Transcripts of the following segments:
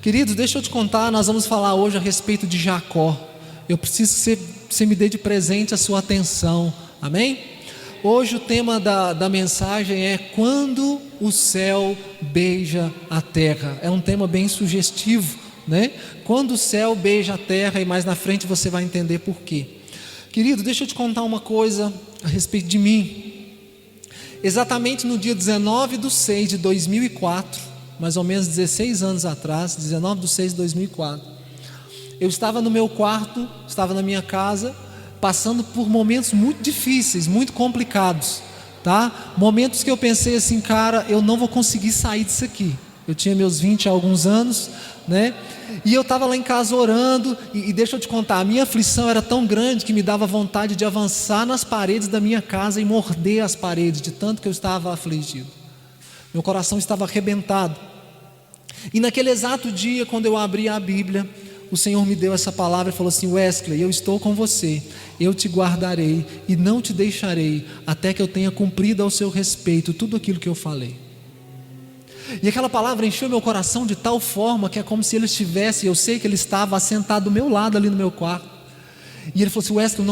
Queridos, deixa eu te contar, nós vamos falar hoje a respeito de Jacó. Eu preciso que você me dê de presente a sua atenção, amém? Hoje o tema da mensagem é quando o céu beija a terra. É um tema bem sugestivo, né? Quando o céu beija a terra, e mais na frente você vai entender por quê. Querido, deixa eu te contar uma coisa a respeito de mim. Exatamente no dia 19/6/2004, mais ou menos 16 anos atrás, 19/6/2004, eu estava no meu quarto, estava na minha casa, passando por momentos muito difíceis, muito complicados, tá? Momentos que eu pensei assim, cara, eu não vou conseguir sair disso aqui. Eu tinha meus 20 e alguns anos, né? E eu estava lá em casa orando, e deixa eu te contar, a minha aflição era tão grande que me dava vontade de avançar nas paredes da minha casa e morder as paredes, de tanto que eu estava afligido. Meu coração estava arrebentado. E naquele exato dia, quando eu abri a Bíblia, o Senhor me deu essa palavra e falou assim: Wesley, eu estou com você, eu te guardarei e não te deixarei, até que eu tenha cumprido ao seu respeito tudo aquilo que eu falei. E aquela palavra encheu meu coração de tal forma que é como se ele estivesse, eu sei que ele estava assentado do meu lado ali no meu quarto. E ele falou assim: Wesley,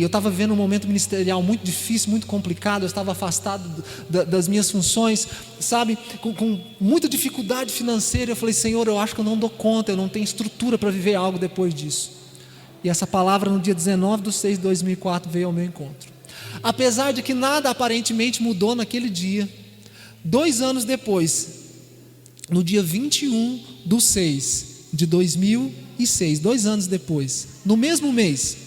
eu estava vivendo um momento ministerial muito difícil, muito complicado. Eu estava afastado das minhas funções, sabe, com muita dificuldade financeira. Eu falei: Senhor, eu acho que eu não dou conta, eu não tenho estrutura para viver algo depois disso. E essa palavra no dia 19/6/2004 veio ao meu encontro. Apesar de que nada aparentemente mudou naquele dia, 2 anos depois, no dia 21/6/2006, 2 anos depois, no mesmo mês,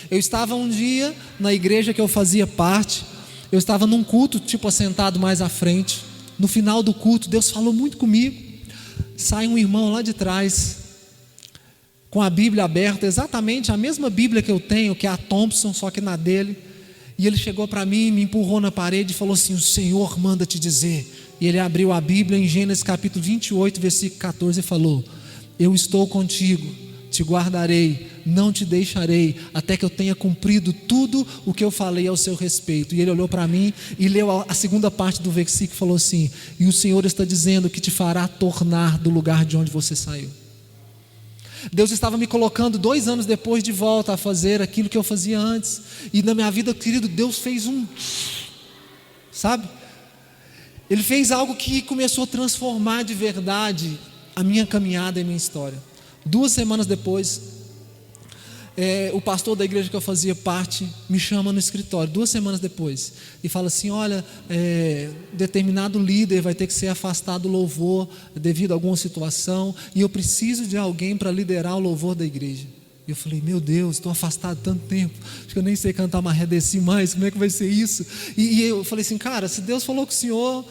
eu estava um dia na igreja que eu fazia parte. Eu estava num culto, tipo assentado mais à frente. No final do culto, Deus falou muito comigo. Sai um irmão lá de trás, com a Bíblia aberta, exatamente a mesma Bíblia que eu tenho, que é a Thompson, só que na dele. E ele chegou para mim, me empurrou na parede e falou assim: o Senhor manda te dizer. E ele abriu a Bíblia em Gênesis capítulo 28, versículo 14, e falou: eu estou contigo, te guardarei, não te deixarei, até que eu tenha cumprido tudo o que eu falei ao seu respeito. E ele olhou para mim e leu a segunda parte do versículo e falou assim: e o Senhor está dizendo que te fará tornar do lugar de onde você saiu. Deus estava me colocando 2 anos depois de volta a fazer aquilo que eu fazia antes. E na minha vida, querido, Deus fez sabe? Ele fez algo que começou a transformar de verdade a minha caminhada e a minha história. 2 semanas depois, o pastor da igreja que eu fazia parte me chama no escritório, 2 semanas depois, e fala assim: olha, determinado líder vai ter que ser afastado do louvor devido a alguma situação, e eu preciso de alguém para liderar o louvor da igreja. E eu falei: meu Deus, estou afastado tanto tempo, acho que eu nem sei cantar Marredeci mais, como é que vai ser isso? E eu falei assim: cara, se Deus falou com o Senhor,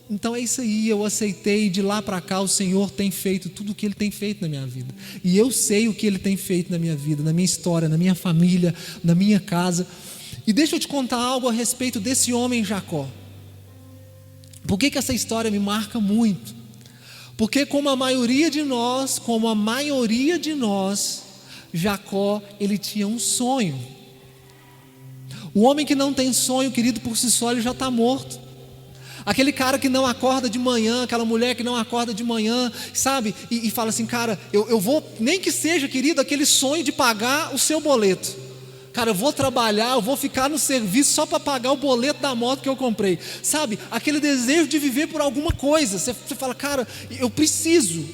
então é isso aí. Eu aceitei. De lá para cá o Senhor tem feito tudo o que Ele tem feito na minha vida, e eu sei o que Ele tem feito na minha vida, na minha história, na minha família, na minha casa. E deixa eu te contar algo a respeito desse homem Jacó. Por que essa história me marca muito? Porque como a maioria de nós, Jacó, ele tinha um sonho. O homem que não tem sonho, querido, por si só ele já está morto. Aquele cara que não acorda de manhã, aquela mulher que não acorda de manhã, sabe? E fala assim: cara, eu vou, nem que seja, querido, aquele sonho de pagar o seu boleto. Cara, eu vou trabalhar, eu vou ficar no serviço só para pagar o boleto da moto que eu comprei. Sabe? Aquele desejo de viver por alguma coisa. Você fala: cara, eu preciso.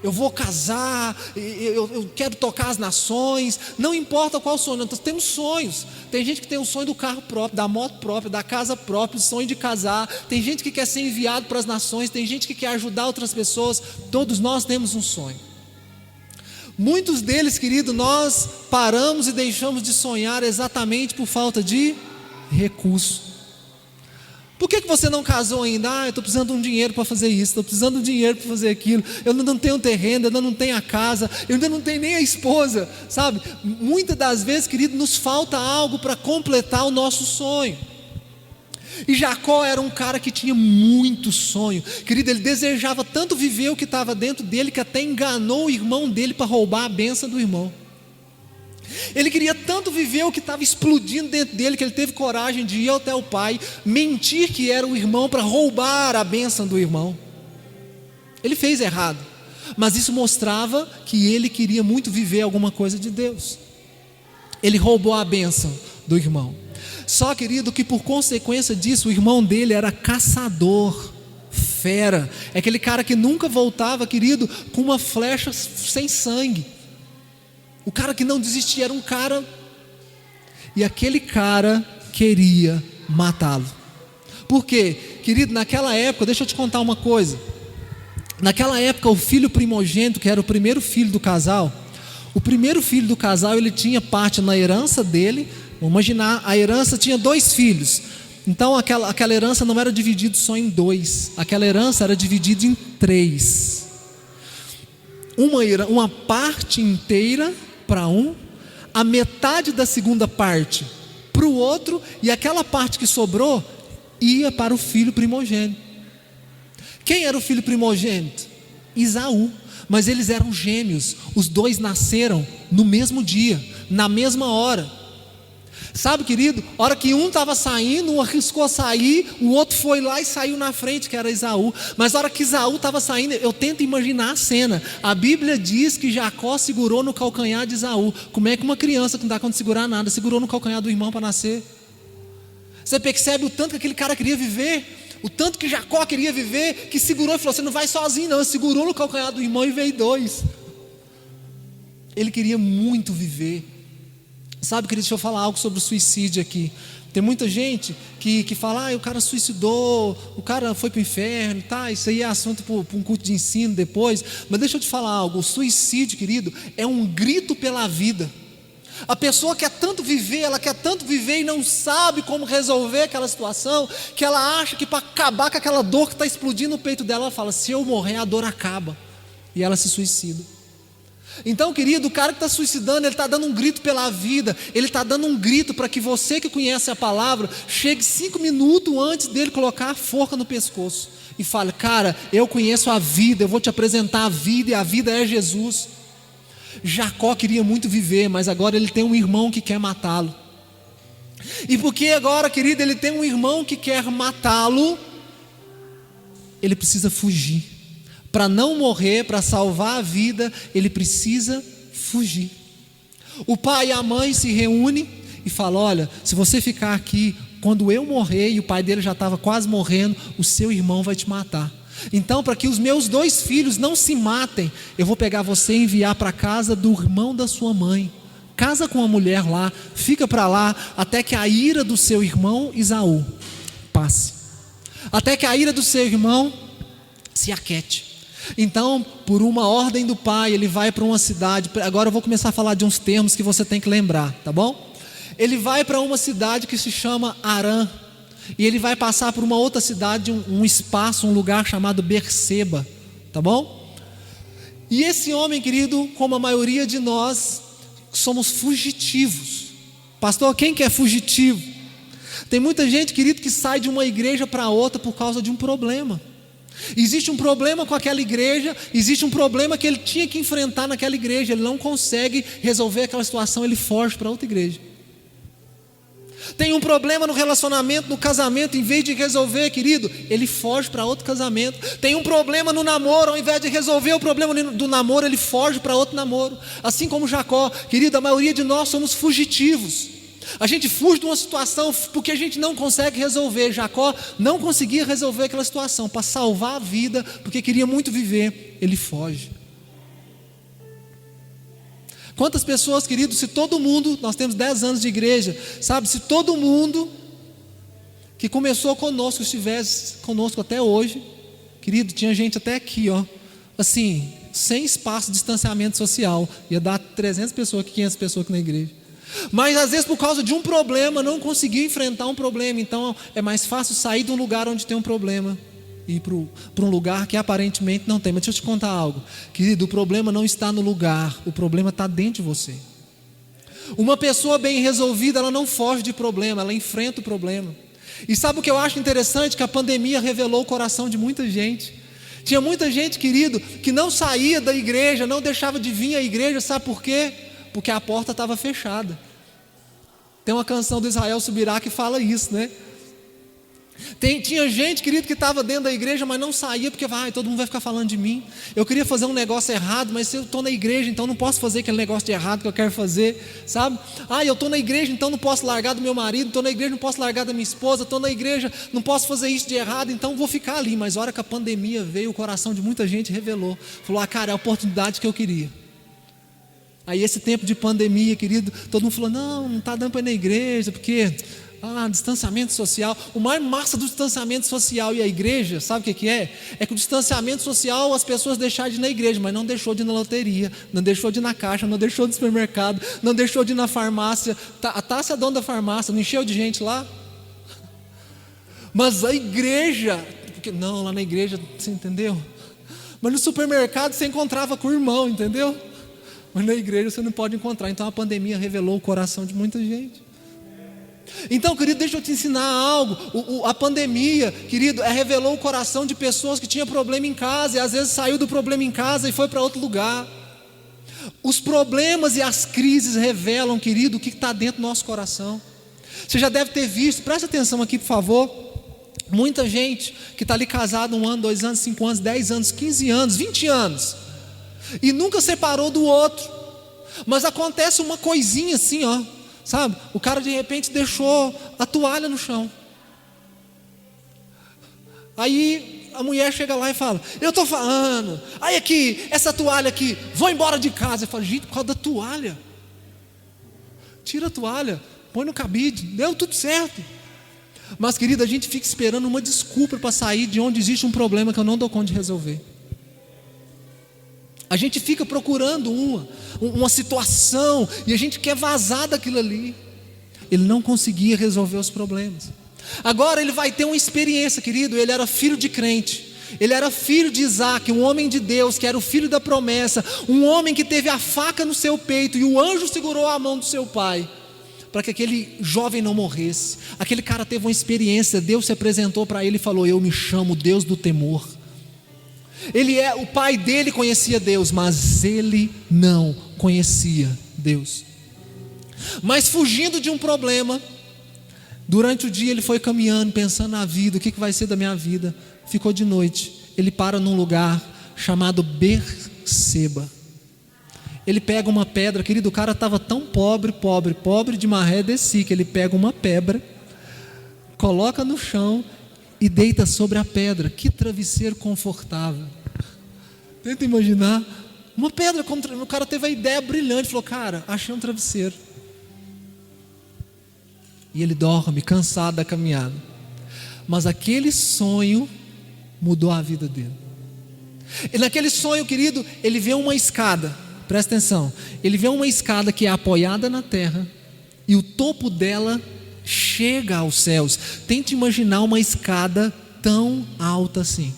Eu vou casar, eu quero tocar as nações. Não importa qual sonho, nós temos sonhos. Tem gente que tem o sonho do carro próprio, da moto própria, da casa própria, o sonho de casar. Tem gente que quer ser enviado para as nações, tem gente que quer ajudar outras pessoas. Todos nós temos um sonho. Muitos deles, querido, nós paramos e deixamos de sonhar exatamente por falta de recurso. Por que você não casou ainda? Eu estou precisando de um dinheiro para fazer isso, estou precisando de um dinheiro para fazer aquilo. Eu ainda não tenho terreno, eu ainda não tenho a casa, eu ainda não tenho nem a esposa, sabe? Muitas das vezes, querido, nos falta algo para completar o nosso sonho. E Jacó era um cara que tinha muito sonho, querido. Ele desejava tanto viver o que estava dentro dele, que até enganou o irmão dele para roubar a bênção do irmão. Ele queria tanto viver o que estava explodindo dentro dele, que ele teve coragem de ir até o pai, mentir que era o irmão para roubar a bênção do irmão. Ele fez errado, mas isso mostrava que ele queria muito viver alguma coisa de Deus. Ele roubou a bênção do irmão. Só, querido, que por consequência disso, o irmão dele era caçador, fera. É aquele cara que nunca voltava, querido, com uma flecha sem sangue. O cara que não desistia, era um cara. E aquele cara queria matá-lo. Por quê? Querido, naquela época, deixa eu te contar uma coisa. Naquela época, o filho primogênito, que era o primeiro filho do casal, o primeiro filho do casal, ele tinha parte na herança dele. Vamos imaginar, a herança tinha 2 filhos. Então aquela herança não era dividida só em 2. Aquela herança era dividida em 3. Uma parte inteira para um, a metade da segunda parte para o outro, e aquela parte que sobrou ia para o filho primogênito. Quem era o filho primogênito? Isaú. Mas eles eram gêmeos. Os 2 nasceram no mesmo dia, na mesma hora. Sabe, querido, a hora que um estava saindo, um arriscou sair, o outro foi lá e saiu na frente, que era Esaú. Mas a hora que Esaú estava saindo, eu tento imaginar a cena. A Bíblia diz que Jacó segurou no calcanhar de Esaú. Como é que uma criança que não dá conta de segurar nada, segurou no calcanhar do irmão para nascer? Você percebe o tanto que aquele cara queria viver? O tanto que Jacó queria viver, que segurou e falou: você não vai sozinho não. Segurou no calcanhar do irmão e veio 2. Ele queria muito viver. Sabe, querido, deixa eu falar algo sobre o suicídio aqui. Tem muita gente que fala: o cara suicidou, o cara foi para o inferno, tá? Isso aí é assunto para um culto de ensino depois. Mas deixa eu te falar algo. O suicídio, querido, é um grito pela vida. A pessoa quer tanto viver, ela quer tanto viver e não sabe como resolver aquela situação, que ela acha que para acabar com aquela dor que está explodindo no peito dela, ela fala: se eu morrer, a dor acaba. E ela se suicida. Então, querido, o cara que está suicidando, ele está dando um grito pela vida. Ele está dando um grito para que você que conhece a palavra chegue 5 minutos antes dele colocar a forca no pescoço e fale: cara, eu conheço a vida, eu vou te apresentar a vida, e a vida é Jesus. Jacó queria muito viver, mas agora ele tem um irmão que quer matá-lo. E porque agora, querido, ele tem um irmão que quer matá-lo, ele precisa fugir. Para não morrer, para salvar a vida, ele precisa fugir. O pai e a mãe se reúnem e falam: olha, se você ficar aqui, quando eu morrer, e o pai dele já estava quase morrendo, o seu irmão vai te matar. Então, para que os meus 2 filhos não se matem, eu vou pegar você e enviar para a casa do irmão da sua mãe. Casa com uma mulher lá, fica para lá, até que a ira do seu irmão Esaú passe. Até que a ira do seu irmão se aquete. Então, por uma ordem do pai, ele vai para uma cidade. Agora eu vou começar a falar de uns termos que você tem que lembrar, tá bom? Ele vai para uma cidade que se chama Arã. E ele vai passar por uma outra cidade, um espaço, um lugar chamado Berseba, tá bom? E esse homem, querido, como a maioria de nós, somos fugitivos. Pastor, quem que é fugitivo? Tem muita gente, querido, que sai de uma igreja para outra por causa de um problema. Existe um problema com aquela igreja, existe um problema que ele tinha que enfrentar naquela igreja, ele não consegue resolver aquela situação, ele foge para outra igreja. Tem um problema no relacionamento, no casamento, em vez de resolver, querido, ele foge para outro casamento. Tem um problema no namoro, ao invés de resolver o problema do namoro, ele foge para outro namoro. Assim como Jacó, querido, a maioria de nós somos fugitivos. A gente fuge de uma situação porque a gente não consegue resolver. Jacó não conseguia resolver aquela situação. Para salvar a vida, porque queria muito viver, ele foge. Quantas pessoas, queridos, se todo mundo, nós temos 10 anos de igreja, sabe, se todo mundo que começou conosco, estivesse conosco até hoje, querido, tinha gente até aqui, ó, assim, sem espaço de distanciamento social, ia dar 300 pessoas, 500 pessoas aqui na igreja. Mas às vezes por causa de um problema, não conseguiu enfrentar um problema, então é mais fácil sair de um lugar onde tem um problema e ir para um lugar que aparentemente não tem. Mas deixa eu te contar algo, querido, o problema não está no lugar, o problema está dentro de você. Uma pessoa bem resolvida, ela não foge de problema, ela enfrenta o problema. E sabe o que eu acho interessante? Que a pandemia revelou o coração de muita gente. Tinha muita gente, querido, que não saía da igreja, não deixava de vir à igreja, sabe por quê? Porque a porta estava fechada. Tem uma canção do Israel Subirá que fala isso, né? Tinha gente, querido, que estava dentro da igreja, mas não saía, porque todo mundo vai ficar falando de mim. Eu queria fazer um negócio errado, mas se eu estou na igreja, então não posso fazer aquele negócio de errado que eu quero fazer, sabe? Eu estou na igreja, então não posso largar do meu marido, estou na igreja, não posso largar da minha esposa, estou na igreja, não posso fazer isso de errado, então vou ficar ali. Mas a hora que a pandemia veio, o coração de muita gente revelou. Falou, cara, é a oportunidade que eu queria. Aí esse tempo de pandemia, querido, todo mundo falou, não está dando para ir na igreja, porque... distanciamento social. O mais massa do distanciamento social e a igreja, sabe o que é? É que o distanciamento social, as pessoas deixaram de ir na igreja, mas não deixou de ir na loteria, não deixou de ir na caixa, não deixou de ir no supermercado, não deixou de ir na farmácia. A Tássia é dona da farmácia, não encheu de gente lá? Mas a igreja, não, lá na igreja, você entendeu? Mas no supermercado você encontrava com o irmão, entendeu? Mas na igreja você não pode encontrar. Então a pandemia revelou o coração de muita gente. Então, querido, deixa eu te ensinar algo. A pandemia, querido, revelou o coração de pessoas que tinham problema em casa, e às vezes saiu do problema em casa e foi para outro lugar. Os problemas e as crises revelam, querido, o que está dentro do nosso coração. Você já deve ter visto, presta atenção aqui, por favor. Muita gente que está ali casada 1 ano, 2 anos, 5 anos, 10 anos, 15 anos, 20 anos, e nunca separou do outro. Mas acontece uma coisinha assim, sabe? O cara de repente deixou a toalha no chão. Aí a mulher chega lá e fala, eu estou falando, aí aqui, essa toalha aqui, vou embora de casa. Eu falo, gente, por causa da toalha. Tira a toalha, põe no cabide, deu tudo certo. Mas, querida, a gente fica esperando uma desculpa para sair de onde existe um problema que eu não dou conta de resolver. A gente fica procurando uma situação e a gente quer vazar daquilo ali. Ele não conseguia resolver os problemas. Agora ele vai ter uma experiência, querido. Ele era filho de crente, ele era filho de Isaac, um homem de Deus, que era o filho da promessa, um homem que teve a faca no seu peito e o anjo segurou a mão do seu pai, para que aquele jovem não morresse. Aquele cara teve uma experiência, Deus se apresentou para ele e falou, eu me chamo Deus do temor. O pai dele conhecia Deus, mas ele não conhecia Deus. Mas fugindo de um problema, durante o dia ele foi caminhando, pensando na vida, o que vai ser da minha vida. Ficou de noite, ele para num lugar chamado Berseba. Ele pega uma pedra, querido, o cara estava tão pobre de maré de si, que ele pega uma pedra, coloca no chão e deita sobre a pedra. Que travesseiro confortável. Tenta imaginar uma pedra. O cara teve a ideia brilhante, falou, cara, achei um travesseiro. E ele dorme, cansado da caminhada. Mas aquele sonho mudou a vida dele. E naquele sonho, querido, ele vê uma escada. Presta atenção, ele vê uma escada que é apoiada na terra e o topo dela chega aos céus. Tente imaginar uma escada tão alta assim.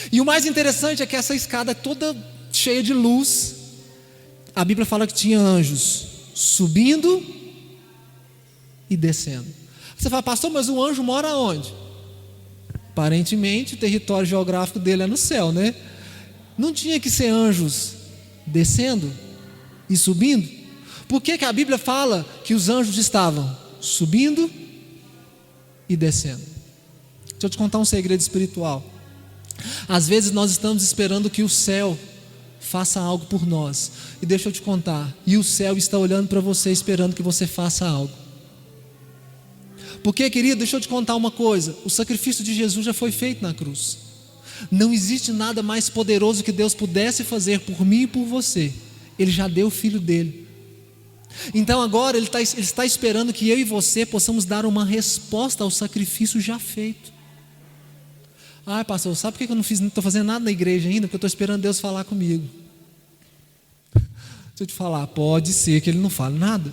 E o mais interessante é que essa escada é toda cheia de luz. A Bíblia fala que tinha anjos subindo e descendo. Você fala, pastor, mas o anjo mora onde? Aparentemente o território geográfico dele é no céu, né? Não tinha que ser anjos descendo e subindo? Por que a Bíblia fala que os anjos estavam subindo e descendo? Deixa eu te contar um segredo espiritual. Às vezes nós estamos esperando que o céu faça algo por nós, e deixa eu te contar, e o céu está olhando para você esperando que você faça algo. Porque, querido, deixa eu te contar uma coisa, o sacrifício de Jesus já foi feito na cruz. Não existe nada mais poderoso que Deus pudesse fazer por mim e por você. Ele já deu o filho dele. Então agora ele está esperando que eu e você possamos dar uma resposta ao sacrifício já feito. Pastor, sabe por que eu não estou fazendo nada na igreja ainda? Porque eu estou esperando Deus falar comigo. Deixa eu te falar, pode ser que ele não fale nada.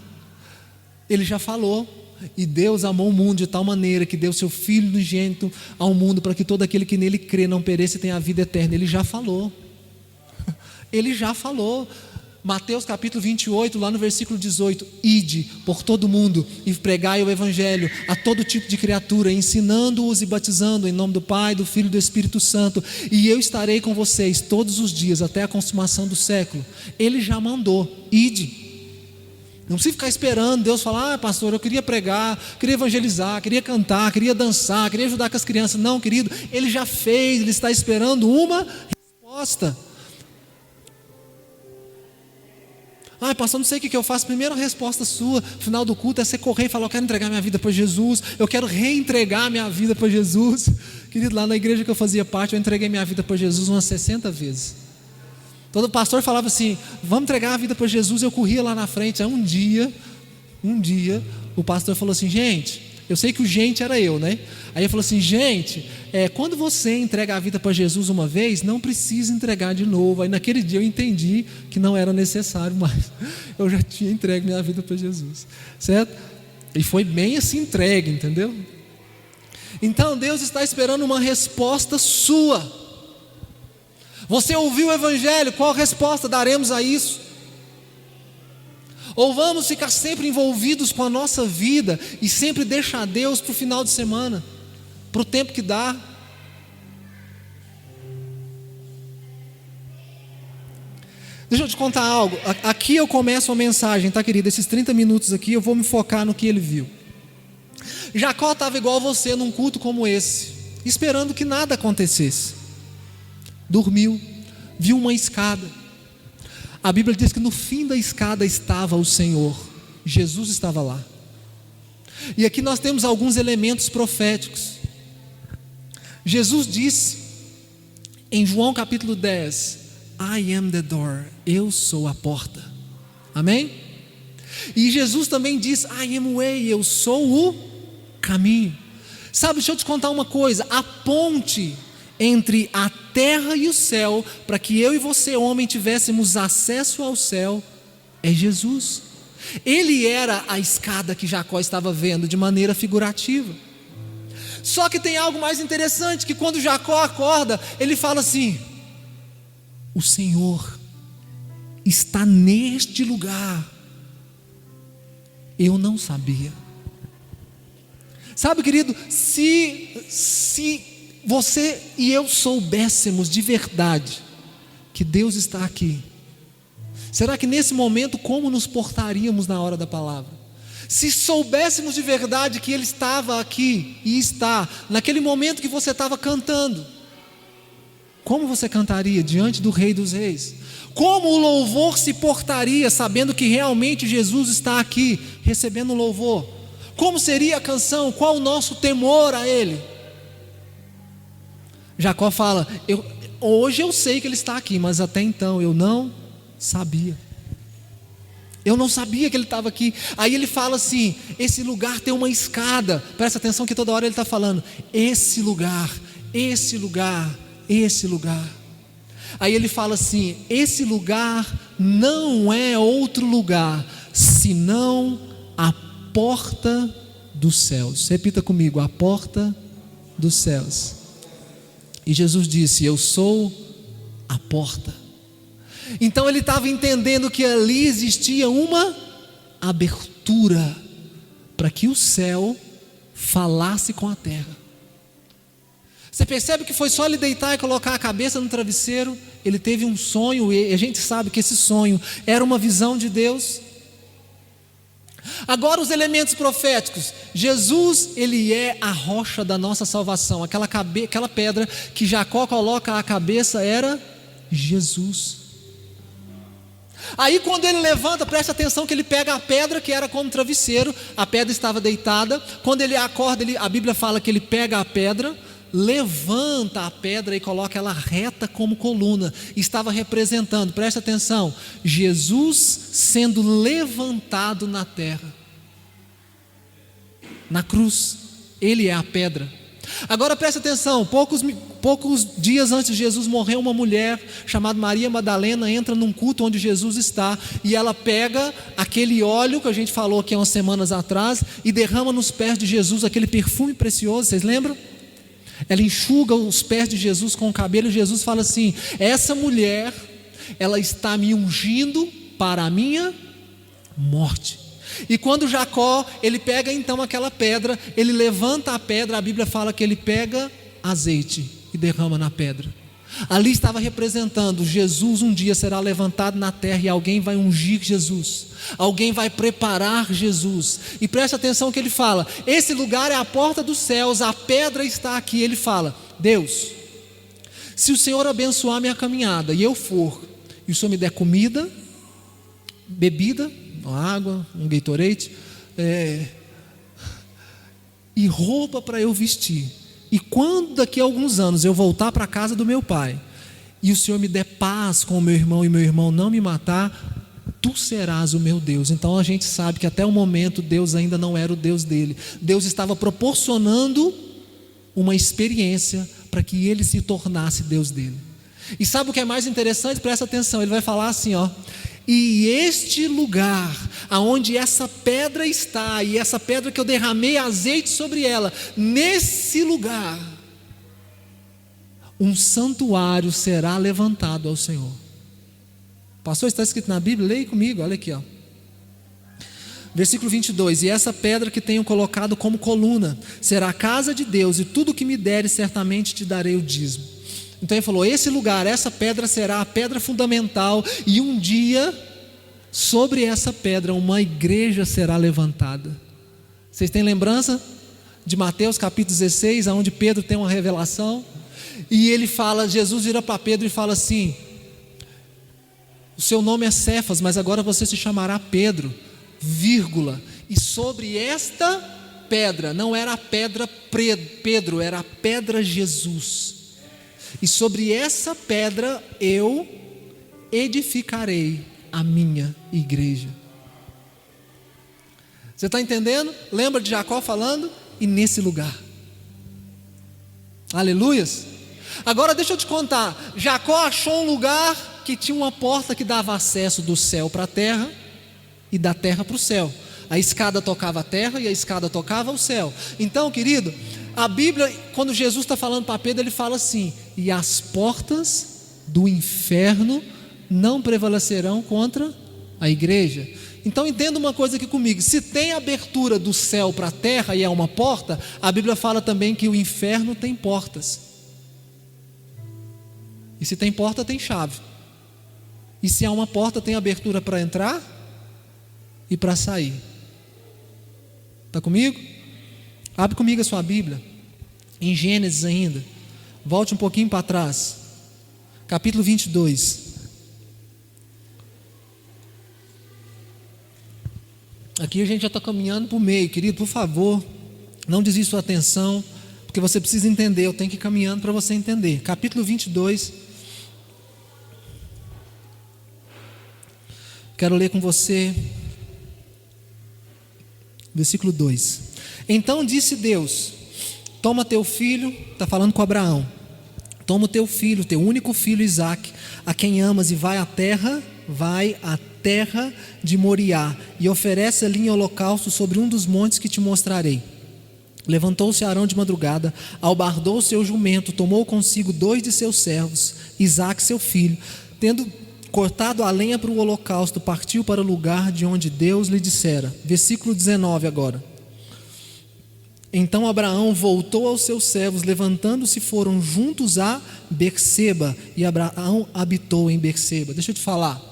Ele já falou. E Deus amou o mundo de tal maneira que deu seu Filho unigênito ao mundo, para que todo aquele que nele crê não pereça e tenha a vida eterna. Ele já falou. Ele já falou. Mateus capítulo 28, lá no versículo 18: ide por todo mundo e pregai o evangelho a todo tipo de criatura, ensinando-os e batizando em nome do Pai, do Filho e do Espírito Santo, e eu estarei com vocês todos os dias até a consumação do século. Ele já mandou, ide. Não precisa ficar esperando Deus falar: pastor, eu queria pregar, queria evangelizar, queria cantar, queria dançar, queria ajudar com as crianças. Não, querido, Ele já fez, Ele está esperando uma resposta. Pastor, não sei o que eu faço. Primeira resposta sua, no final do culto, é você correr e falar: eu quero entregar minha vida para Jesus, eu quero reentregar minha vida para Jesus. Querido, lá na igreja que eu fazia parte, eu entreguei minha vida para Jesus umas 60 vezes. Todo pastor falava assim: vamos entregar a vida para Jesus. Eu corria lá na frente. Aí um dia, o pastor falou assim: gente, eu sei que o gente era eu, né? Aí ele falou assim: gente, quando você entrega a vida para Jesus uma vez, não precisa entregar de novo. Aí naquele dia eu entendi que não era necessário mais. Eu já tinha entregue minha vida para Jesus, certo? E foi bem assim entregue, entendeu? Então Deus está esperando uma resposta sua. Você ouviu o evangelho, qual resposta daremos a isso? Ou vamos ficar sempre envolvidos com a nossa vida e sempre deixar Deus para o final de semana, para o tempo que dá? Deixa eu te contar algo. Aqui eu começo a mensagem, tá, querido? Esses 30 minutos aqui eu vou me focar no que ele viu. Jacó estava igual você num culto como esse, esperando que nada acontecesse. Dormiu, viu uma escada. A Bíblia diz que no fim da escada estava o Senhor. Jesus estava lá. E aqui nós temos alguns elementos proféticos. Jesus disse em João capítulo 10: I am the door, eu sou a porta. Amém? E Jesus também diz: I am way, eu sou o caminho. Sabe, deixa eu te contar uma coisa: a ponte entre a terra e o céu, para que eu e você, homem, tivéssemos acesso ao céu, é Jesus. Ele era a escada que Jacó estava vendo de maneira figurativa. Só que tem algo mais interessante, que quando Jacó acorda, ele fala assim: o Senhor está neste lugar. Eu não sabia. Sabe, querido, se você e eu soubéssemos de verdade que Deus está aqui, será que nesse momento como nos portaríamos na hora da palavra? Se soubéssemos de verdade que Ele estava aqui e está, naquele momento que você estava cantando, como você cantaria diante do Rei dos Reis? Como o louvor se portaria sabendo que realmente Jesus está aqui recebendo louvor? Como seria a canção? Qual o nosso temor a Ele? Jacó fala: hoje eu sei que Ele está aqui, mas até então eu não sabia. Eu não sabia que Ele estava aqui. Aí ele fala assim: esse lugar tem uma escada. Presta atenção que toda hora ele está falando: esse lugar, esse lugar, esse lugar. Aí ele fala assim: esse lugar não é outro lugar senão a porta dos céus. Repita comigo: a porta dos céus. E Jesus disse: eu sou a porta. Então ele estava entendendo que ali existia uma abertura para que o céu falasse com a terra. Você percebe que foi só ele deitar e colocar a cabeça no travesseiro, ele teve um sonho, e a gente sabe que esse sonho era uma visão de Deus. Agora os elementos proféticos. Jesus, Ele é a rocha da nossa salvação. Aquela pedra que Jacó coloca a cabeça era Jesus. Aí quando ele levanta, presta atenção que ele pega a pedra que era como travesseiro. A pedra estava deitada. Quando ele acorda, a Bíblia fala que ele pega a pedra, levanta a pedra e coloca ela reta como coluna. Estava representando, presta atenção, Jesus sendo levantado na terra, na cruz. Ele é a pedra. Agora presta atenção, poucos dias antes de Jesus morrer, uma mulher chamada Maria Madalena entra num culto onde Jesus está, e ela pega aquele óleo que a gente falou aqui há umas semanas atrás e derrama nos pés de Jesus aquele perfume precioso. Vocês lembram? Ela enxuga os pés de Jesus com o cabelo, e Jesus fala assim: essa mulher, ela está me ungindo para a minha morte. E quando Jacó, ele pega então aquela pedra, ele levanta a pedra, a Bíblia fala que ele pega azeite e derrama na pedra. Ali estava representando, Jesus um dia será levantado na terra e alguém vai ungir Jesus, alguém vai preparar Jesus. E preste atenção que ele fala, esse lugar é a porta dos céus, a pedra está aqui. Ele fala, Deus, se o Senhor abençoar minha caminhada e eu for, e o Senhor me der comida, bebida, água, um Gatorade, e roupa para eu vestir, e quando daqui a alguns anos eu voltar para a casa do meu pai, e o Senhor me der paz com o meu irmão, e meu irmão não me matar, tu serás o meu Deus. Então a gente sabe que até o momento Deus ainda não era o Deus dele. Deus estava proporcionando uma experiência para que ele se tornasse Deus dele. E sabe o que é mais interessante? Presta atenção, ele vai falar assim, ó: e este lugar, aonde essa pedra está, e essa pedra que eu derramei azeite sobre ela, nesse lugar, um santuário será levantado ao Senhor. Pastor, está escrito na Bíblia? Leia comigo, olha aqui, ó. Versículo 22, e essa pedra que tenho colocado como coluna, será a casa de Deus, e tudo que me deres, certamente te darei o dízimo. Então ele falou, esse lugar, essa pedra será a pedra fundamental, e um dia, sobre essa pedra, uma igreja será levantada. Vocês têm lembrança de Mateus capítulo 16, onde Pedro tem uma revelação, e ele fala, Jesus vira para Pedro e fala assim, o seu nome é Cefas, mas agora você se chamará Pedro, vírgula, e sobre esta pedra, não era a pedra Pedro, era a pedra Jesus, e sobre essa pedra eu edificarei a minha igreja. Você está entendendo? Lembra de Jacó falando? E nesse lugar, aleluias. Agora deixa eu te contar, Jacó achou um lugar que tinha uma porta que dava acesso do céu para a terra e da terra para o céu. A escada tocava a terra e a escada tocava o céu. Então, querido, a Bíblia, quando Jesus está falando para Pedro, ele fala assim, e as portas do inferno não prevalecerão contra a igreja. Então entenda uma coisa aqui comigo, se tem abertura do céu para a terra e é uma porta, a Bíblia fala também que o inferno tem portas, e se tem porta tem chave, e se há uma porta tem abertura para entrar e para sair. Está comigo? Abre comigo a sua Bíblia, em Gênesis ainda, volte um pouquinho para trás, capítulo 22. Aqui a gente já está caminhando para o meio, querido, por favor, não desvie sua atenção, porque você precisa entender, eu tenho que ir caminhando para você entender. Capítulo 22, quero ler com você, versículo 2. Então disse Deus, toma teu filho, está falando com Abraão, toma o teu filho, teu único filho Isaque, a quem amas, e vai à terra de Moriá, e oferece ali em holocausto sobre um dos montes que te mostrarei. Levantou-se Arão de madrugada, albardou seu jumento, tomou consigo 2 de seus servos, Isaque seu filho, tendo cortado a lenha para o holocausto, partiu para o lugar de onde Deus lhe dissera. Versículo 19 agora. Então Abraão voltou aos seus servos, levantando-se foram juntos a Berseba, e Abraão habitou em Berseba. Deixa eu te falar,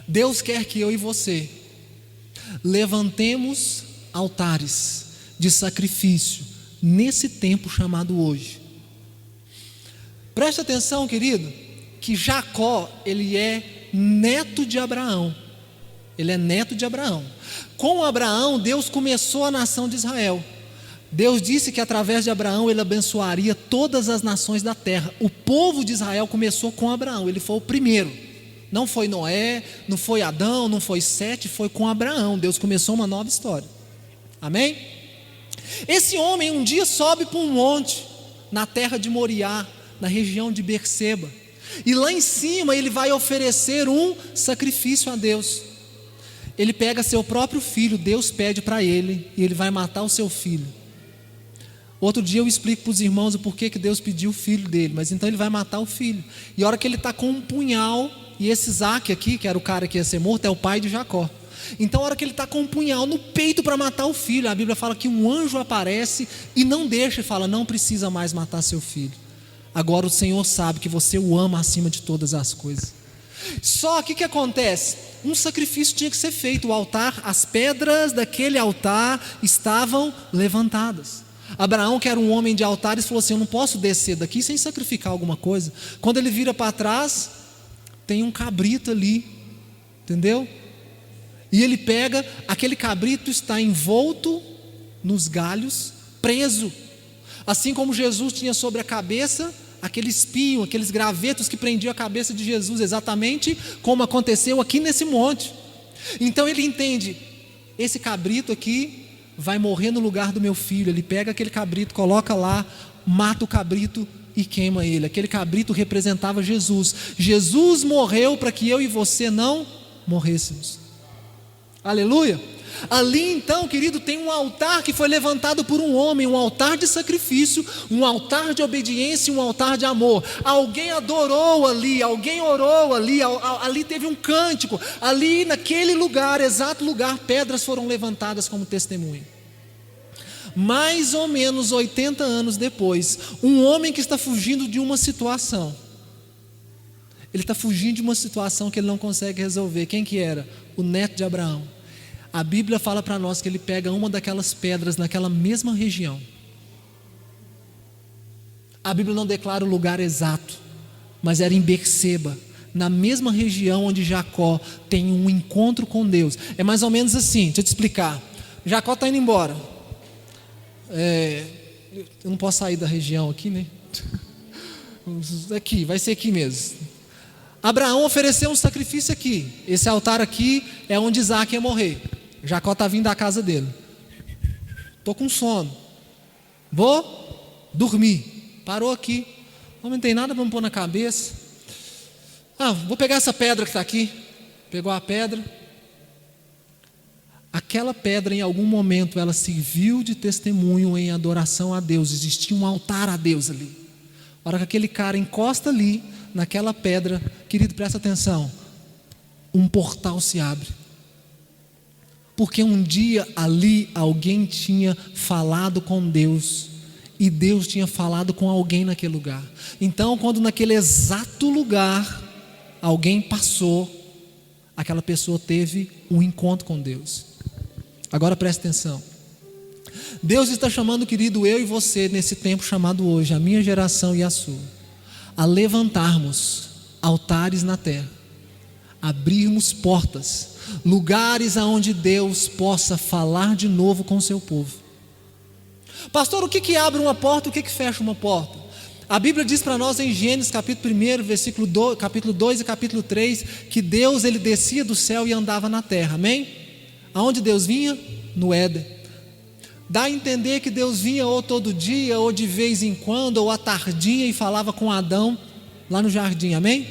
Deus quer que eu e você levantemos altares de sacrifício nesse tempo chamado hoje. Preste atenção, querido, que Jacó, ele é neto de Abraão. Ele é neto de Abraão. Com Abraão, Deus começou a nação de Israel. Deus disse que através de Abraão ele abençoaria todas as nações da terra. O povo de Israel começou com Abraão, ele foi o primeiro. Não foi Noé, não foi Adão, não foi Sete, foi com Abraão. Deus começou uma nova história. Amém? Esse homem um dia sobe para um monte, na terra de Moriá, na região de Berseba. E lá em cima ele vai oferecer um sacrifício a Deus. Ele pega seu próprio filho, Deus pede para ele, e ele vai matar o seu filho. Outro dia eu explico para os irmãos o porquê que Deus pediu o filho dele, mas então ele vai matar o filho. E a hora que ele está com um punhal, e esse Isaac aqui, que era o cara que ia ser morto, é o pai de Jacó. Então, a hora que ele está com um punhal no peito para matar o filho, a Bíblia fala que um anjo aparece e não deixa, e fala: não precisa mais matar seu filho. Agora o Senhor sabe que você o ama acima de todas as coisas. Só que o que acontece? Um sacrifício tinha que ser feito. O altar, as pedras daquele altar estavam levantadas. Abraão, que era um homem de altares, falou assim: eu não posso descer daqui sem sacrificar alguma coisa. Quando ele vira para trás, tem um cabrito ali, entendeu? E ele pega, aquele cabrito está envolto nos galhos, preso. Assim como Jesus tinha sobre a cabeça aquele espinho, aqueles gravetos que prendiam a cabeça de Jesus, exatamente como aconteceu aqui nesse monte. Então ele entende: esse cabrito aqui vai morrer no lugar do meu filho. Ele pega aquele cabrito, coloca lá, mata o cabrito e queima ele. Aquele cabrito representava Jesus. Jesus morreu para que eu e você não morrêssemos. Aleluia. Ali então, querido, tem um altar que foi levantado por um homem, um altar de sacrifício, um altar de obediência, um altar de amor. Alguém adorou ali, alguém orou ali, ali teve um cântico, ali naquele lugar, exato lugar, pedras foram levantadas como testemunho. Mais ou menos 80 anos depois, um homem que está fugindo de uma situação, ele está fugindo de uma situação que ele não consegue resolver. Quem que era? O neto de Abraão. A Bíblia fala para nós que ele pega uma daquelas pedras naquela mesma região. A Bíblia não declara o lugar exato, mas era em Berseba, na mesma região onde Jacó tem um encontro com Deus. É mais ou menos assim, deixa eu te explicar. Jacó está indo embora. Eu não posso sair da região aqui, né? Aqui, vai ser aqui mesmo. Abraão ofereceu um sacrifício aqui. Esse altar aqui é onde Isaac ia morrer. Jacó está vindo da casa dele. Estou com sono. Vou dormir. Parou aqui. Não tem nada para me pôr na cabeça. Vou pegar essa pedra que está aqui. Pegou a pedra. Aquela pedra, em algum momento, ela serviu de testemunho em adoração a Deus. Existia um altar a Deus ali. A hora que aquele cara encosta ali, naquela pedra, querido, presta atenção, um portal se abre. Porque um dia ali alguém tinha falado com Deus, e Deus tinha falado com alguém naquele lugar. Então, quando naquele exato lugar alguém passou, aquela pessoa teve um encontro com Deus. Agora presta atenção. Deus está chamando, querido, eu e você, nesse tempo chamado hoje, a minha geração e a sua, a levantarmos altares na terra, abrirmos portas, lugares aonde Deus possa falar de novo com o seu povo. Pastor, o que abre uma porta, o que fecha uma porta? A Bíblia diz para nós em Gênesis capítulo 1, versículo 2, capítulo 2 e capítulo 3, que Deus, ele descia do céu e andava na terra, amém? Aonde Deus vinha? No Éden. Dá a entender que Deus vinha ou todo dia, ou de vez em quando, ou à tardinha, e falava com Adão lá no jardim, amém?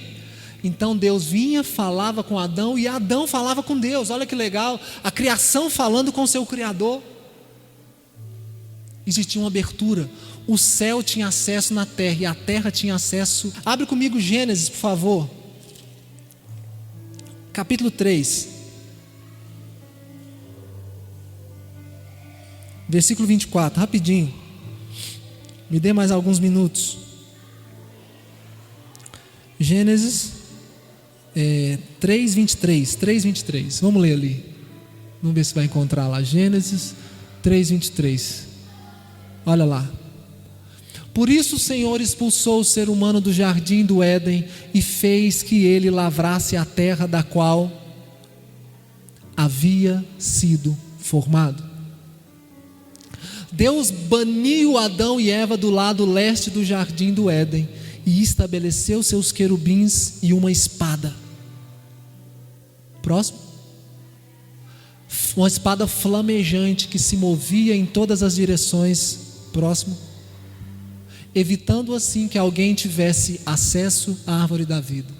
Então Deus vinha, falava com Adão, e Adão falava com Deus. Olha que legal, a criação falando com seu Criador. Existia uma abertura, o céu tinha acesso na terra, e a terra tinha acesso. Abre comigo Gênesis, por favor, capítulo 3, versículo 24, rapidinho, me dê mais alguns minutos. Gênesis 3:23, vamos ler ali, vamos ver se vai encontrar lá. Gênesis 3:23, olha lá. Por isso o Senhor expulsou o ser humano do jardim do Éden e fez que ele lavrasse a terra da qual havia sido formado. Deus baniu Adão e Eva do lado leste do jardim do Éden e estabeleceu seus querubins e uma espada. Próximo. Uma espada flamejante que se movia em todas as direções. Próximo. Evitando assim que alguém tivesse acesso à árvore da vida.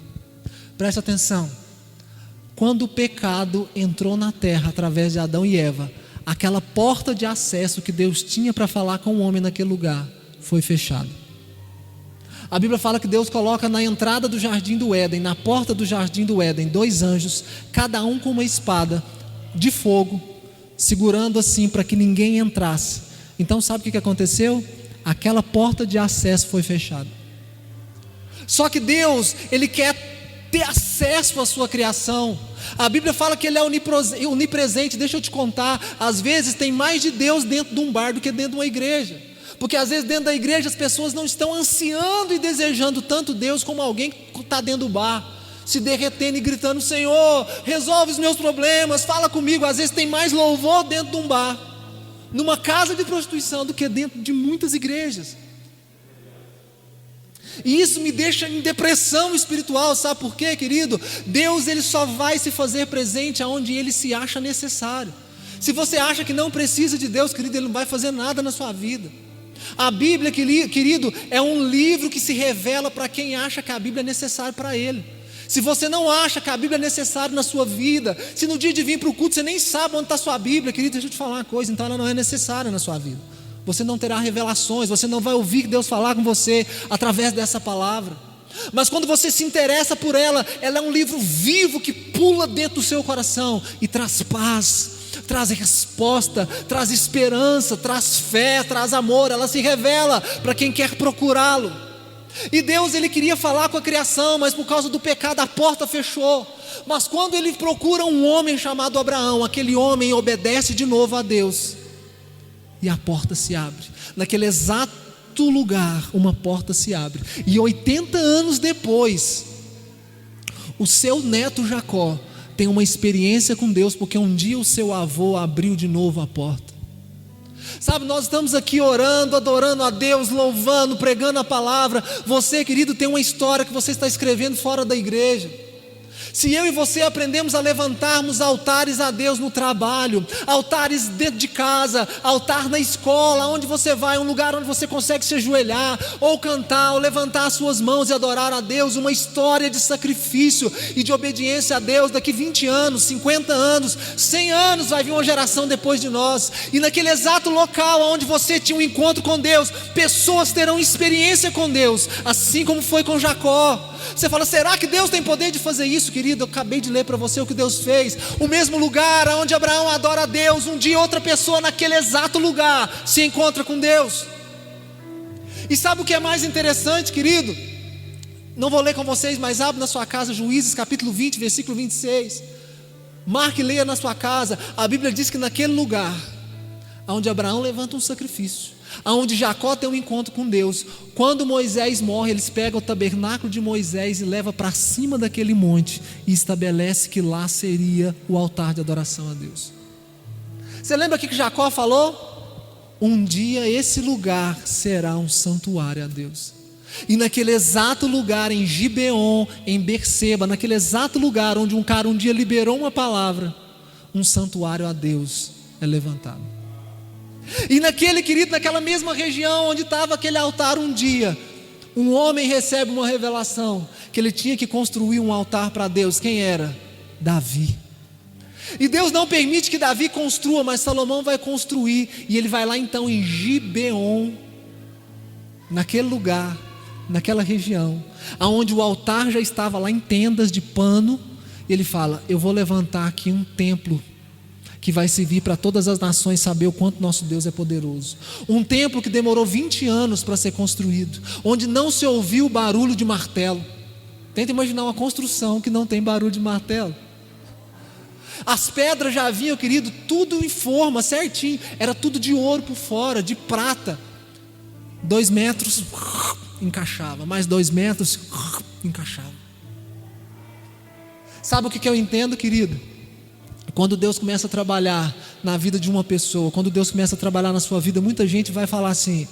Preste atenção. Quando o pecado entrou na terra através de Adão e Eva, aquela porta de acesso que Deus tinha para falar com o homem naquele lugar foi fechada. A Bíblia fala que Deus coloca na entrada do jardim do Éden, na porta do jardim do Éden, 2 anjos, cada um com uma espada de fogo, segurando assim para que ninguém entrasse. Então sabe o que aconteceu? Aquela porta de acesso foi fechada. Só que Deus, Ele quer ter acesso à sua criação. A Bíblia fala que Ele é onipresente. Deixa eu te contar, às vezes tem mais de Deus dentro de um bar do que dentro de uma igreja. Porque às vezes dentro da igreja as pessoas não estão ansiando e desejando tanto Deus como alguém que está dentro do bar, se derretendo e gritando: Senhor, resolve os meus problemas, fala comigo. Às vezes tem mais louvor dentro de um bar, numa casa de prostituição, do que dentro de muitas igrejas. E isso me deixa em depressão espiritual. Sabe por quê, querido? Deus, Ele só vai se fazer presente aonde Ele se acha necessário. Se você acha que não precisa de Deus, querido, Ele não vai fazer nada na sua vida. A Bíblia, querido, é um livro que se revela para quem acha que a Bíblia é necessária para ele. Se você não acha que a Bíblia é necessária na sua vida, se no dia de vir para o culto você nem sabe onde está a sua Bíblia, querido, deixa eu te falar uma coisa, então ela não é necessária na sua vida. Você não terá revelações, você não vai ouvir Deus falar com você através dessa palavra. Mas quando você se interessa por ela, ela é um livro vivo que pula dentro do seu coração e traz paz, traz resposta, traz esperança, traz fé, traz amor. Ela se revela para quem quer procurá-lo. E Deus, Ele queria falar com a criação, mas por causa do pecado a porta fechou. Mas quando Ele procura um homem chamado Abraão, aquele homem obedece de novo a Deus, e a porta se abre. Naquele exato lugar, uma porta se abre. E 80 anos depois, o seu neto Jacó tem uma experiência com Deus, porque um dia o seu avô abriu de novo a porta. Sabe, nós estamos aqui orando, adorando a Deus, louvando, pregando a palavra. Você, querido, tem uma história que você está escrevendo fora da igreja. Se eu e você aprendemos a levantarmos altares a Deus no trabalho, altares dentro de casa, altar na escola, onde você vai, um lugar onde você consegue se ajoelhar, ou cantar, ou levantar as suas mãos e adorar a Deus, uma história de sacrifício e de obediência a Deus. Daqui 20 anos, 50 anos, 100 anos vai vir uma geração depois de nós, e naquele exato local onde você tinha um encontro com Deus, pessoas terão experiência com Deus, assim como foi com Jacó. Você fala: será que Deus tem poder de fazer isso, querido? Eu acabei de ler para você o que Deus fez. O mesmo lugar onde Abraão adora a Deus, um dia outra pessoa naquele exato lugar se encontra com Deus. E sabe o que é mais interessante, querido? Não vou ler com vocês, mas abre na sua casa Juízes capítulo 20, versículo 26. Marque e leia na sua casa. A Bíblia diz que naquele lugar onde Abraão levanta um sacrifício, onde Jacó tem um encontro com Deus, quando Moisés morre, eles pegam o tabernáculo de Moisés e levam para cima daquele monte e estabelece que lá seria o altar de adoração a Deus. Você lembra que Jacó falou? Um dia esse lugar será um santuário a Deus. E naquele exato lugar, em Gibeon, em Berseba, naquele exato lugar onde um cara um dia liberou uma palavra, um santuário a Deus é levantado. E naquele, querido, naquela mesma região onde estava aquele altar, um dia um homem recebe uma revelação que ele tinha que construir um altar para Deus. Quem era? Davi. E Deus não permite que Davi construa, mas Salomão vai construir. E ele vai lá então em Gibeon, naquele lugar, naquela região, aonde o altar já estava lá em tendas de pano. E ele fala: eu vou levantar aqui um templo que vai servir para todas as nações saber o quanto nosso Deus é poderoso. Um templo que demorou 20 anos para ser construído, onde não se ouviu barulho de martelo. Tenta imaginar uma construção que não tem barulho de martelo. As pedras já haviam, querido, tudo em forma, certinho. Era tudo de ouro por fora, de prata. 2 metros, encaixava. Mais 2 metros, encaixava. Sabe o que eu entendo, querido? Quando Deus começa a trabalhar na vida de uma pessoa, quando Deus começa a trabalhar na sua vida, muita gente vai falar assim: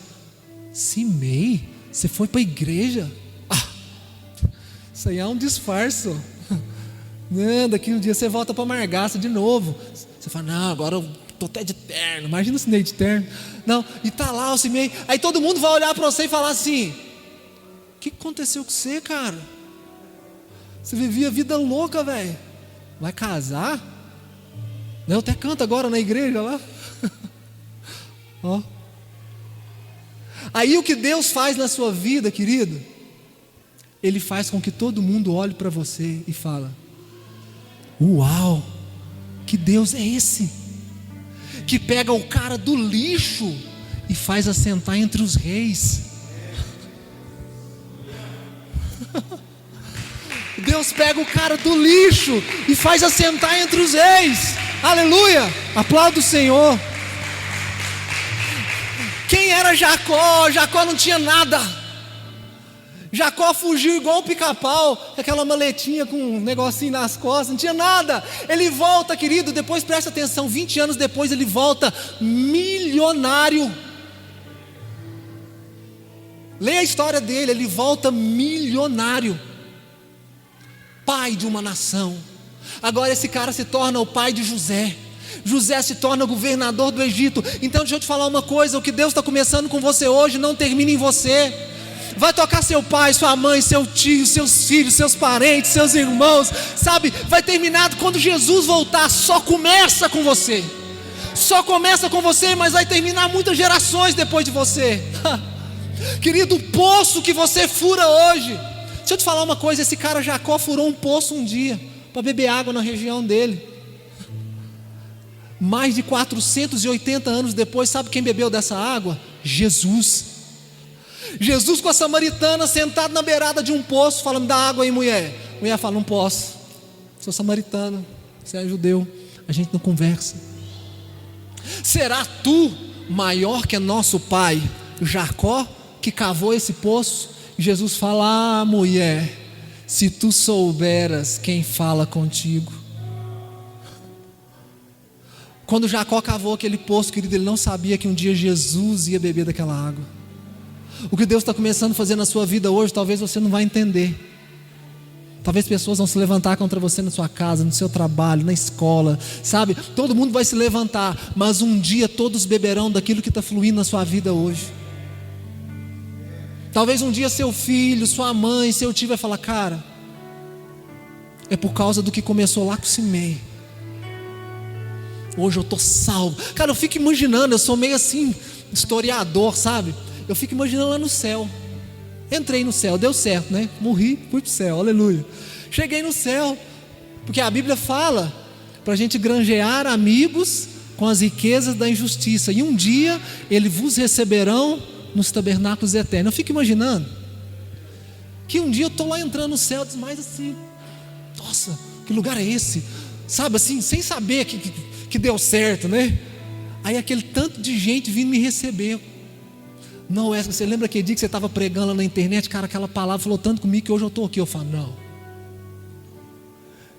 Simei, você foi para a igreja? Isso aí é um disfarce. Daqui um dia você volta para Margaça de novo. Você fala: não, agora eu estou até de terno. Imagina o Simei de terno. Não, e está lá o Simei. Aí todo mundo vai olhar para você e falar assim: o que aconteceu com você, cara? Você vivia vida louca, velho. Vai casar? Eu até canto agora na igreja lá. Ó. Aí o que Deus faz na sua vida, querido, Ele faz com que todo mundo olhe para você e fala: uau, que Deus é esse? Que pega o cara do lixo e faz assentar entre os reis. Deus pega o cara do lixo e faz assentar entre os reis. Aleluia, aplauda o Senhor. Quem era Jacó? Jacó não tinha nada. Jacó fugiu igual um pica-pau, aquela maletinha com um negocinho nas costas, não tinha nada. Ele volta, querido, depois presta atenção, 20 anos depois ele volta milionário. Leia a história dele, ele volta milionário, pai de uma nação. Agora esse cara se torna o pai de José. José se torna governador do Egito. Então deixa eu te falar uma coisa: o que Deus está começando com você hoje não termina em você. Vai tocar seu pai, sua mãe, seu tio, seus filhos, seus parentes, seus irmãos, sabe? Vai terminar quando Jesus voltar. Só começa com você. Só começa com você, mas vai terminar muitas gerações depois de você. Querido, o poço que você fura hoje. Deixa eu te falar uma coisa: esse cara Jacó furou um poço um dia para beber água na região dele. Mais de 480 anos depois, sabe quem bebeu dessa água? Jesus. Jesus com a samaritana sentado na beirada de um poço, falando: me dá água aí, mulher. A mulher fala: não posso, sou samaritana, você é judeu, a gente não conversa. Será tu maior que nosso pai Jacó, que cavou esse poço? Jesus fala: ah, mulher, se tu souberas quem fala contigo. Quando Jacó cavou aquele poço, querido, ele não sabia que um dia Jesus ia beber daquela água. O que Deus está começando a fazer na sua vida hoje, talvez você não vai entender. Talvez pessoas vão se levantar contra você na sua casa, no seu trabalho, na escola, sabe? Todo mundo vai se levantar, mas um dia todos beberão daquilo que está fluindo na sua vida hoje. Talvez um dia seu filho, sua mãe, seu tio vai falar: cara, é por causa do que começou lá com o Simei. Hoje eu estou salvo. Cara, eu fico imaginando, eu sou meio assim, historiador, sabe? Eu fico imaginando lá no céu. Entrei no céu, deu certo, né? Morri, fui para o céu, aleluia. Cheguei no céu, porque a Bíblia fala para a gente granjear amigos com as riquezas da injustiça, e um dia eles vos receberão nos tabernáculos eternos. Eu fico imaginando que um dia eu estou lá entrando no céu, mais assim: nossa, que lugar é esse? Sabe assim, sem saber que deu certo, né? Aí aquele tanto de gente vindo me receber. Não, Wesley, você lembra aquele dia que você estava pregando lá na internet? Cara, aquela palavra falou tanto comigo que hoje eu estou aqui. Eu falo: não,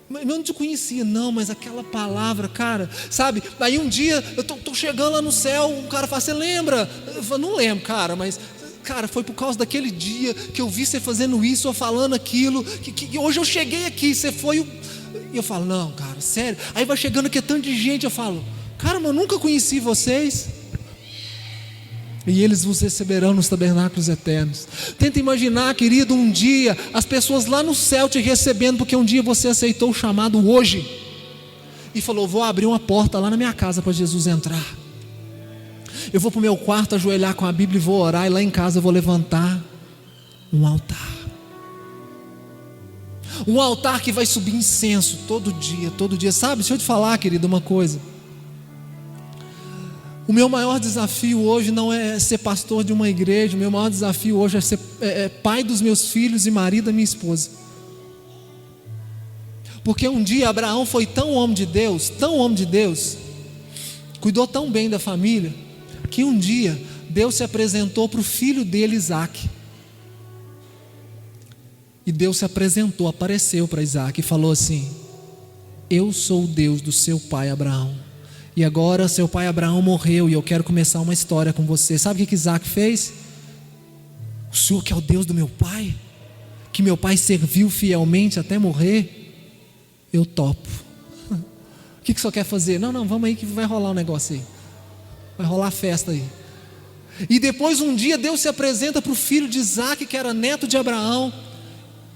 mas eu não te conhecia. Não, mas aquela palavra, cara, sabe? Aí um dia eu estou chegando lá no céu, um cara fala: você lembra? Eu falo: não lembro, cara, mas cara, foi por causa daquele dia que eu vi você fazendo isso ou falando aquilo, que hoje eu cheguei aqui, você foi o... E eu falo: não, cara, sério. Aí vai chegando aqui tanto de gente, eu falo: cara, mas eu nunca conheci vocês. E eles vos receberão nos tabernáculos eternos. Tenta imaginar, querido, um dia as pessoas lá no céu te recebendo, porque um dia você aceitou o chamado hoje e falou: vou abrir uma porta lá na minha casa para Jesus entrar. Eu vou para o meu quarto ajoelhar com a Bíblia e vou orar, e lá em casa eu vou levantar um altar. Um altar que vai subir incenso todo dia. Sabe, deixa eu te falar, querido, uma coisa. O meu maior desafio hoje não é ser pastor de uma igreja. O meu maior desafio hoje é ser pai dos meus filhos e marido da minha esposa. Porque um dia Abraão foi tão homem de Deus, cuidou tão bem da família, que um dia Deus se apresentou para o filho dele, Isaac. E Deus se apresentou, apareceu para Isaac e falou assim: eu sou o Deus do seu pai Abraão. E agora seu pai Abraão morreu e eu quero começar uma história com você. Sabe o que Isaac fez? O Senhor que é o Deus do meu pai, que meu pai serviu fielmente até morrer, eu topo. O que o senhor quer fazer? Não, vamos aí que vai rolar um negócio aí. Vai rolar festa aí. E depois um dia Deus se apresenta para o filho de Isaac, que era neto de Abraão,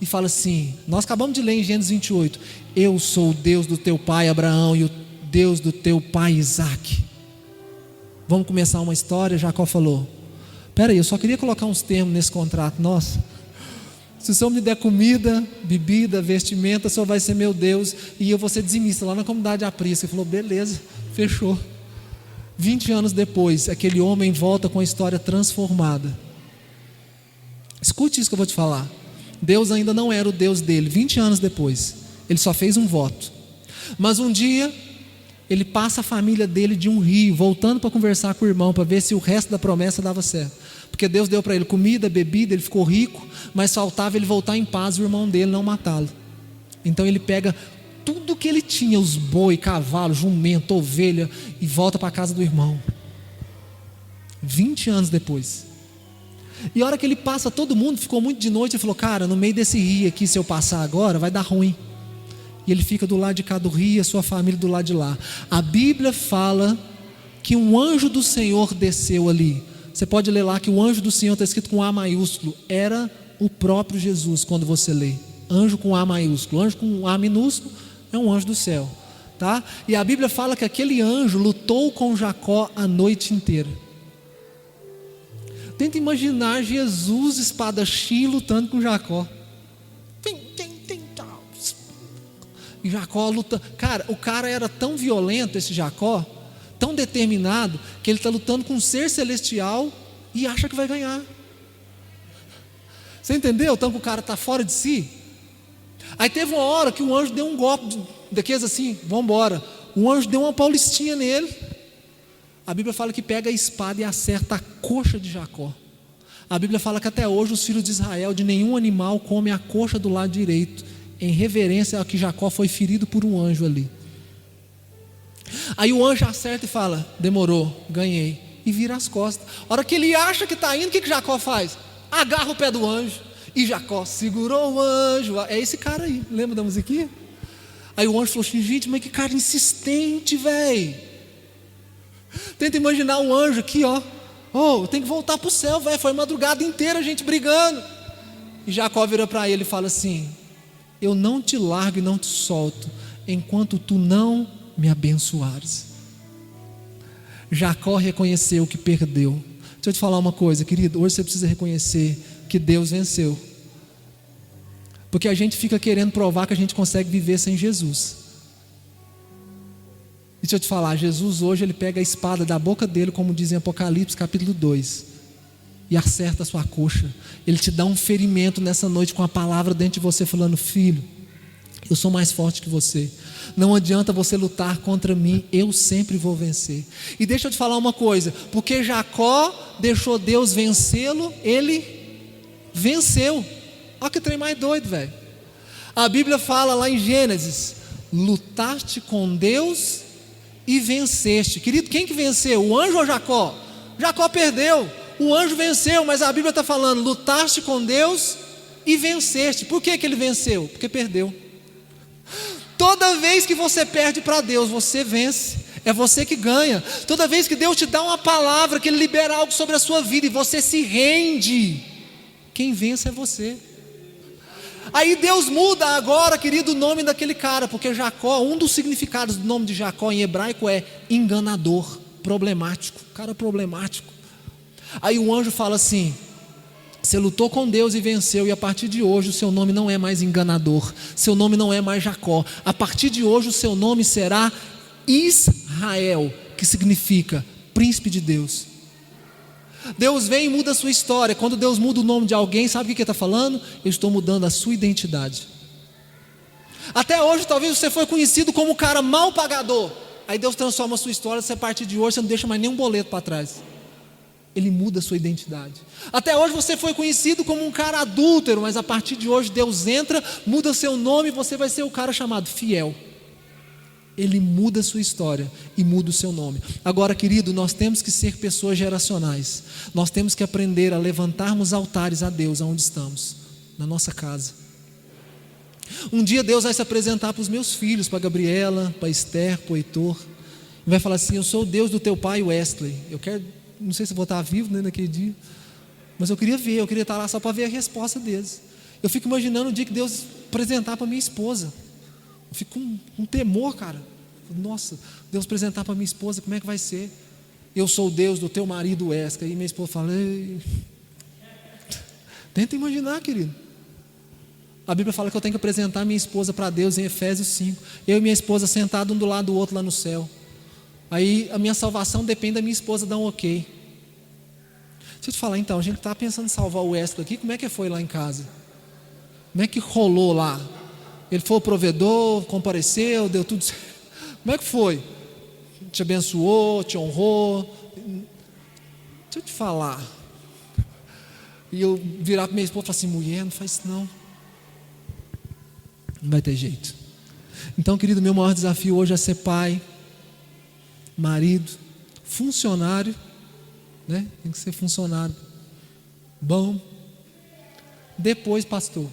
e fala assim, nós acabamos de ler em Gênesis 28, eu sou o Deus do teu pai Abraão e o Deus do teu pai Isaac. Vamos começar uma história. Jacó falou, espera aí, eu só queria colocar uns termos nesse contrato nosso. Se o Senhor me der comida, bebida, vestimenta, o Senhor vai ser meu Deus, e eu vou ser dizimista lá na comunidade Aprisca. Ele falou, beleza, fechou. 20 anos depois, aquele homem volta com a história transformada. Escute isso que eu vou te falar. Deus ainda não era o Deus dele, 20 anos depois. Ele só fez um voto. Mas um dia, ele passa a família dele de um rio, voltando para conversar com o irmão, para ver se o resto da promessa dava certo. Porque Deus deu para ele comida, bebida, ele ficou rico, mas faltava ele voltar em paz e o irmão dele não matá-lo. Então ele pega tudo que ele tinha, os boi, cavalo, jumento, ovelha, e volta para a casa do irmão. 20 anos depois. E a hora que ele passa, todo mundo ficou muito de noite, ele falou, cara, no meio desse rio aqui, se eu passar agora, vai dar ruim. E ele fica do lado de cá do rio, a sua família do lado de lá. A Bíblia fala que um anjo do Senhor desceu ali. Você pode ler lá que o anjo do Senhor está escrito com A maiúsculo. Era o próprio Jesus quando você lê. Anjo com A maiúsculo. Anjo com A minúsculo é um anjo do céu. Tá? E a Bíblia fala que aquele anjo lutou com Jacó a noite inteira. Tenta imaginar Jesus espadachim lutando com Jacó. E Jacó luta. Cara, o cara era tão violento, esse Jacó, tão determinado, que ele está lutando com um ser celestial e acha que vai ganhar. Você entendeu? Então o cara está fora de si. Aí teve uma hora que o anjo deu um golpe daqueles assim, vamos embora. O anjo deu uma paulistinha nele. A Bíblia fala que pega a espada e acerta a coxa de Jacó. A Bíblia fala que até hoje os filhos de Israel, de nenhum animal, comem a coxa do lado direito, em reverência ao que Jacó foi ferido por um anjo ali. Aí o anjo acerta e fala, demorou, ganhei, e vira as costas. A hora que ele acha que está indo, o que Jacó faz? Agarra o pé do anjo, e Jacó segurou o anjo. É esse cara aí, lembra da musiquinha? Aí o anjo falou assim, gente, mas que cara insistente, velho. Tenta imaginar o anjo aqui, ó. Oh, tem que voltar para o céu, velho. Foi a madrugada inteira a gente brigando. E Jacó vira para ele e fala assim, eu não te largo e não te solto, enquanto tu não me abençoares. Jacó reconheceu que perdeu. Deixa eu te falar uma coisa, querido. Hoje você precisa reconhecer que Deus venceu. Porque a gente fica querendo provar que a gente consegue viver sem Jesus. Deixa eu te falar, Jesus hoje ele pega a espada da boca dele, como diz em Apocalipse capítulo 2, e acerta a sua coxa. Ele te dá um ferimento nessa noite com a palavra dentro de você, falando, filho, eu sou mais forte que você, não adianta você lutar contra mim, eu sempre vou vencer. E deixa eu te falar uma coisa, porque Jacó deixou Deus vencê-lo, ele venceu. Olha que trem mais doido, velho. A Bíblia fala lá em Gênesis, lutaste com Deus e venceste. Querido, quem que venceu? O anjo ou Jacó? Jacó perdeu, o anjo venceu, mas a Bíblia está falando, lutaste com Deus e venceste. Por que ele venceu? Porque perdeu. Toda vez que você perde para Deus, você vence, é você que ganha. Toda vez que Deus te dá uma palavra, que Ele libera algo sobre a sua vida e você se rende, quem vence é você. Aí Deus muda agora, querido, o nome daquele cara, porque Jacó, um dos significados do nome de Jacó em hebraico é enganador, problemático, cara problemático. Aí o anjo fala assim, você lutou com Deus e venceu, e a partir de hoje o seu nome não é mais enganador, seu nome não é mais Jacó, a partir de hoje o seu nome será Israel, que significa príncipe de Deus. Deus vem e muda a sua história. Quando Deus muda o nome de alguém, sabe o que Ele está falando? Eu estou mudando a sua identidade. Até hoje talvez você foi conhecido como um cara mal pagador, aí Deus transforma a sua história, você a partir de hoje você não deixa mais nenhum boleto para trás. Ele muda a sua identidade. Até hoje você foi conhecido como um cara adúltero, mas a partir de hoje Deus entra, muda seu nome e você vai ser o cara chamado fiel. Ele muda a sua história e muda o seu nome. Agora, querido, nós temos que ser pessoas geracionais. Nós temos que aprender a levantarmos altares a Deus aonde estamos, na nossa casa. Um dia Deus vai se apresentar para os meus filhos, para a Gabriela, para a Esther, para o Heitor, e vai falar assim, eu sou o Deus do teu pai Wesley. Eu quero, não sei se vou estar vivo, né, naquele dia, mas eu queria estar lá só para ver a resposta deles. Eu fico imaginando o dia que Deus apresentar para minha esposa. Eu fico com um temor, cara. Nossa, Deus apresentar para minha esposa, como é que vai ser? Eu sou o Deus do teu marido Wesley. E minha esposa fala, ei. Tenta imaginar, querido. A Bíblia fala que eu tenho que apresentar minha esposa para Deus em Efésios 5. Eu e minha esposa sentados um do lado do outro lá no céu. Aí a minha salvação depende da minha esposa dar um ok. Deixa eu te falar então, a gente está pensando em salvar o Wesley aqui, como é que foi lá em casa? Como é que rolou lá? Ele foi o provedor, compareceu, deu tudo certo. Como é que foi? Te abençoou, te honrou? Deixa eu te falar. E eu virar para minha esposa e falar assim: mulher, não faz isso não. Não vai ter jeito. Então, querido, meu maior desafio hoje é ser pai, marido, funcionário, né? Tem que ser funcionário bom. Depois, pastor.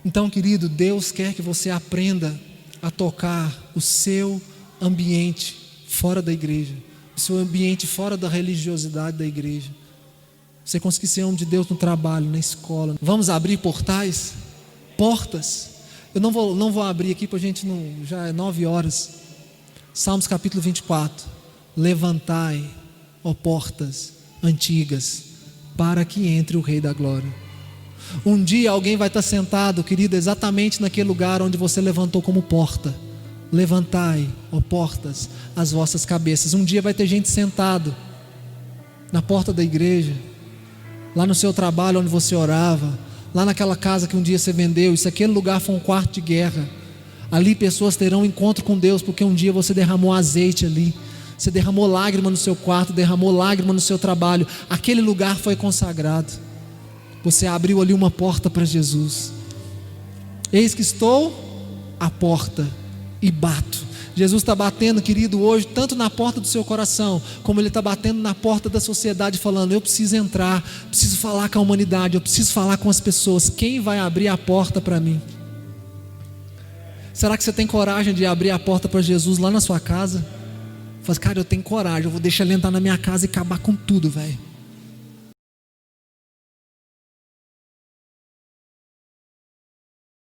Então, querido, Deus quer que você aprenda a tocar o seu ambiente fora da igreja, o seu ambiente fora da religiosidade da igreja. Você conseguir ser homem de Deus no trabalho, na escola. Vamos abrir portais, portas. Eu não vou abrir aqui para a gente não. Já é 9 horas. Salmos capítulo 24. Levantai, ó portas antigas, para que entre o Rei da Glória. Um dia alguém vai estar sentado, querido, exatamente naquele lugar onde você levantou como porta. Levantai, ó portas, as vossas cabeças. Um dia vai ter gente sentado na porta da igreja, lá no seu trabalho onde você orava, lá naquela casa que um dia você vendeu. E se aquele lugar for um quarto de guerra, ali pessoas terão um encontro com Deus, porque um dia você derramou azeite ali, você derramou lágrima no seu quarto, derramou lágrima no seu trabalho. Aquele lugar foi consagrado. Você abriu ali uma porta para Jesus. Eis que estou à porta e bato. Jesus está batendo, querido, hoje, tanto na porta do seu coração, como Ele está batendo na porta da sociedade, falando: eu preciso entrar, preciso falar com a humanidade, eu preciso falar com as pessoas. Quem vai abrir a porta para mim? Será que você tem coragem de abrir a porta para Jesus lá na sua casa? Fala: cara, eu tenho coragem, eu vou deixar Ele entrar na minha casa e acabar com tudo, velho.